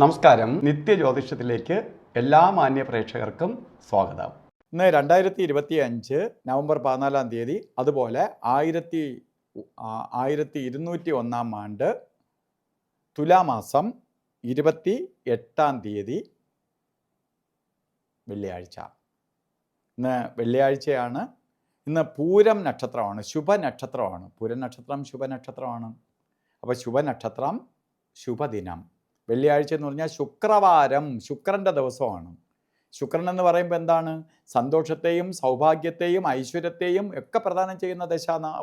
നമസ്കാരം. നിത്യജ്യോതിഷത്തിലേക്ക് എല്ലാ മാന്യ പ്രേക്ഷകർക്കും സ്വാഗതം. ഇന്ന് 2025 നവംബർ 14-ാം തീയതി, അതുപോലെ 1201 ആണ്ട് തുലാമാസം 28-ാം തീയതി വെള്ളിയാഴ്ച. ഇന്ന് വെള്ളിയാഴ്ചയാണ്. ഇന്ന് പൂരം നക്ഷത്രമാണ്, ശുഭനക്ഷത്രമാണ്. പൂരം നക്ഷത്രം ശുഭനക്ഷത്രമാണ്. അപ്പോൾ ശുഭനക്ഷത്രം, ശുഭദിനം. വെള്ളിയാഴ്ച എന്ന് പറഞ്ഞാൽ ശുക്രവാരം, ശുക്രൻ്റെ ദിവസമാണ്. ശുക്രൻ എന്ന് പറയുമ്പോൾ എന്താണ്? സന്തോഷത്തെയും സൗഭാഗ്യത്തെയും ഐശ്വര്യത്തെയും ഒക്കെ പ്രദാനം ചെയ്യുന്ന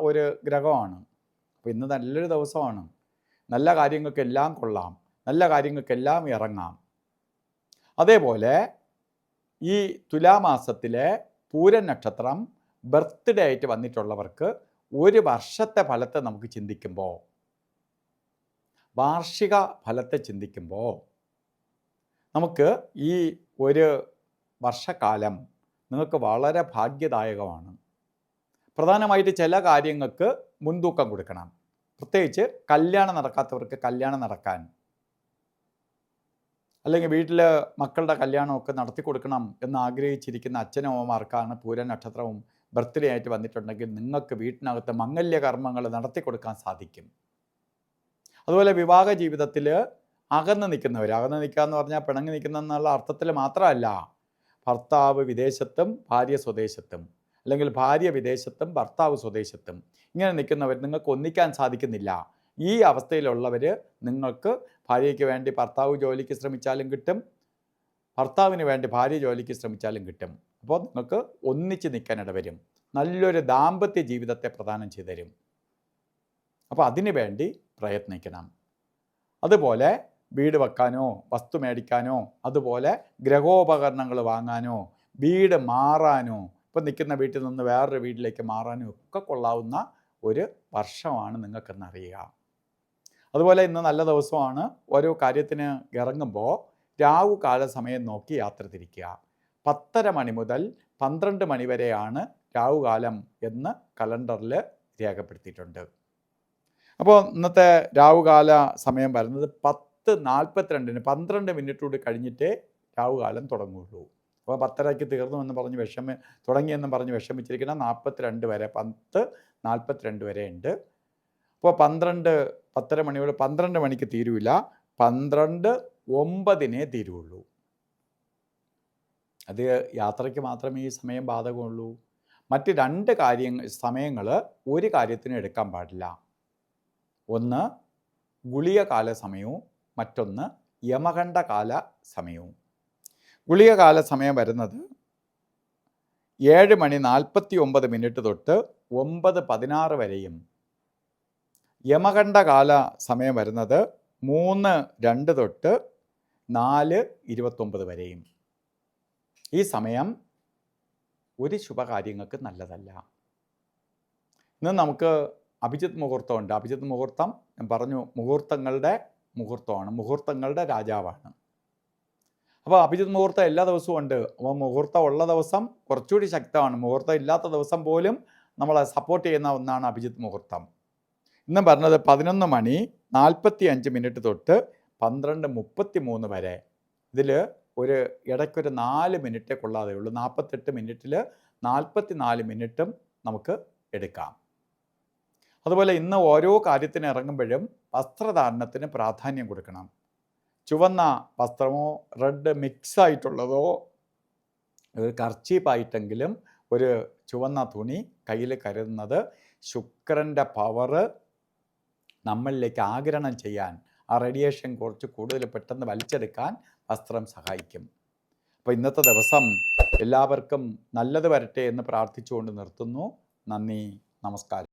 ഒരു ഗ്രഹമാണ്. അപ്പോൾ ഇന്ന് നല്ലൊരു ദിവസമാണ്. നല്ല കാര്യങ്ങൾക്കെല്ലാം കൊള്ളാം, നല്ല കാര്യങ്ങൾക്കെല്ലാം ഇറങ്ങാം. അതേപോലെ ഈ തുലാമാസത്തിലെ പൂരം നക്ഷത്രം ബർത്ത്ഡേ ആയിട്ട് വന്നിട്ടുള്ളവർക്ക് ഒരു വർഷത്തെ ഫലത്തെ നമുക്ക് ചിന്തിക്കുമ്പോൾ, വാർഷിക ഫലത്തെ ചിന്തിക്കുമ്പോൾ നമുക്ക് ഈ ഒരു വർഷക്കാലം നിങ്ങൾക്ക് വളരെ ഭാഗ്യദായകമാണ്. പ്രധാനമായിട്ട് ചില കാര്യങ്ങൾക്ക് മുൻതൂക്കം കൊടുക്കണം. പ്രത്യേകിച്ച് കല്യാണം നടക്കാത്തവർക്ക് കല്യാണം നടക്കാൻ, അല്ലെങ്കിൽ വീട്ടിൽ മക്കളുടെ കല്യാണമൊക്കെ നടത്തി കൊടുക്കണം എന്ന് ആഗ്രഹിച്ചിരിക്കുന്ന അച്ഛനമ്മമാർക്കാണ് പൂരം നക്ഷത്രവും ബർത്ത്ഡേ ആയിട്ട് വന്നിട്ടുണ്ടെങ്കിൽ നിങ്ങൾക്ക് വീട്ടിനകത്ത് മംഗല്യ കർമ്മങ്ങൾ നടത്തി കൊടുക്കാൻ സാധിക്കും. അതുപോലെ വിവാഹ ജീവിതത്തിൽ അകന്ന് നിൽക്കുന്നവർ, അകന്ന് നിൽക്കുക എന്ന് പറഞ്ഞാൽ പിണങ്ങി നിൽക്കുന്ന എന്നുള്ള അർത്ഥത്തിൽ മാത്രമല്ല, ഭർത്താവ് വിദേശത്തും ഭാര്യ സ്വദേശത്തും, അല്ലെങ്കിൽ ഭാര്യ വിദേശത്തും ഭർത്താവ് സ്വദേശത്തും ഇങ്ങനെ നിൽക്കുന്നവർ നിങ്ങൾക്ക് ഒന്നിക്കാൻ സാധിക്കുന്നില്ല. ഈ അവസ്ഥയിലുള്ളവർ നിങ്ങൾക്ക് ഭാര്യയ്ക്ക് വേണ്ടി ഭർത്താവ് ജോലിക്ക് ശ്രമിച്ചാലും കിട്ടും, ഭർത്താവിന് വേണ്ടി ഭാര്യ ജോലിക്ക് ശ്രമിച്ചാലും കിട്ടും. അപ്പോൾ നിങ്ങൾക്ക് ഒന്നിച്ച് നിൽക്കാനിട വരും. നല്ലൊരു ദാമ്പത്യ ജീവിതത്തെ പ്രദാനം ചെയ്തു തരും. അപ്പോൾ അതിനു വേണ്ടി പ്രയത്നിക്കണം. അതുപോലെ വീട് വെക്കാനോ വസ്തു മേടിക്കാനോ, അതുപോലെ ഗ്രഹോപകരണങ്ങൾ വാങ്ങാനോ, വീട് മാറാനോ, ഇപ്പം നിൽക്കുന്ന വീട്ടിൽ നിന്ന് വേറൊരു വീട്ടിലേക്ക് മാറാനോ ഒക്കെ കൊള്ളാവുന്ന ഒരു വർഷമാണ് നിങ്ങൾക്കെന്നറിയുക. അതുപോലെ ഇന്ന് നല്ല ദിവസമാണ്. ഓരോ കാര്യത്തിന് ഇറങ്ങുമ്പോൾ രാഹുകാല സമയം നോക്കി യാത്ര തിരിക്കുക. 10:30 മണി മുതൽ 12 മണി വരെയാണ് രാഹുകാലം എന്ന് കലണ്ടറിൽ രേഖപ്പെടുത്തിയിട്ടുണ്ട്. അപ്പോൾ ഇന്നത്തെ രാഹുകാല സമയം വരുന്നത് 10:42, 12 മിനിറ്റ് കൂടി കഴിഞ്ഞിട്ടേ രാഹുകാലം തുടങ്ങുള്ളൂ. അപ്പോൾ 10:30 തീർന്നു എന്ന് പറഞ്ഞ് തുടങ്ങിയെന്നും പറഞ്ഞ് വിഷമിച്ചിരിക്കുന്ന 42 വരെ, 10:42 വരെ ഉണ്ട്. അപ്പോൾ 10:30 മണിയോട് 12 മണിക്ക് തീരുവില്ല, 12:09 തീരുള്ളൂ. അത് യാത്രയ്ക്ക് മാത്രമേ ഈ സമയം ബാധകമുള്ളൂ. മറ്റ് 2 സമയങ്ങൾ ഒരു കാര്യത്തിനും എടുക്കാൻ പാടില്ല. ഒന്ന് ഗുളികകാല സമയവും മറ്റൊന്ന് യമകണ്ഠകാല സമയവും. ഗുളികകാല സമയം വരുന്നത് 7:49 തൊട്ട് 9:16 വരെയും, യമകണ്ഠകാല സമയം വരുന്നത് 3:02 തൊട്ട് 4:29 വരെയും. ഈ സമയം ഒരു ശുഭകാര്യങ്ങൾക്ക് നല്ലതല്ല. ഇന്ന് നമുക്ക് അഭിജിത്ത് മുഹൂർത്തമുണ്ട്. അഭിജിത്ത് മുഹൂർത്തം ഞാൻ പറഞ്ഞു, മുഹൂർത്തങ്ങളുടെ മുഹൂർത്തമാണ്, മുഹൂർത്തങ്ങളുടെ രാജാവാണ്. അപ്പോൾ അഭിജിത്ത് മുഹൂർത്തം എല്ലാ ദിവസവും ഉണ്ട്. അപ്പോൾ മുഹൂർത്തം ഉള്ള ദിവസം കുറച്ചുകൂടി ശക്തമാണ്. മുഹൂർത്തം ഇല്ലാത്ത ദിവസം പോലും നമ്മളെ സപ്പോർട്ട് ചെയ്യുന്ന ഒന്നാണ് അഭിജിത്ത് മുഹൂർത്തം. ഇന്ന് പറഞ്ഞത് 11:45 തൊട്ട് 12:33 വരെ. ഇതിൽ ഇടയ്ക്കൊരു 4 മിനിറ്റേ കൊള്ളാതെ ഉള്ളൂ. 48 മിനിറ്റിൽ 44 മിനിറ്റും നമുക്ക് എടുക്കാം. അതുപോലെ ഇന്ന് ഓരോ കാര്യത്തിന് ഇറങ്ങുമ്പോഴും വസ്ത്രധാരണത്തിന് പ്രാധാന്യം കൊടുക്കണം. ചുവന്ന വസ്ത്രമോ റെഡ് മിക്സ് ആയിട്ടുള്ളതോ, ഒരു കർച്ചീപ്പായിട്ടെങ്കിലും ഒരു ചുവന്ന തുണി കയ്യിൽ കരുതുന്നത് ശുക്രൻ്റെ പവറ് നമ്മളിലേക്ക് ആഗിരണം ചെയ്യാൻ, ആ റേഡിയേഷൻ കുറച്ച് കൂടുതൽ പെട്ടെന്ന് വലിച്ചെടുക്കാൻ വസ്ത്രം സഹായിക്കും. അപ്പോൾ ഇന്നത്തെ ദിവസം എല്ലാവർക്കും നല്ലത് വരട്ടെ എന്ന് പ്രാർത്ഥിച്ചുകൊണ്ട് നിർത്തുന്നു. നന്ദി, നമസ്കാരം.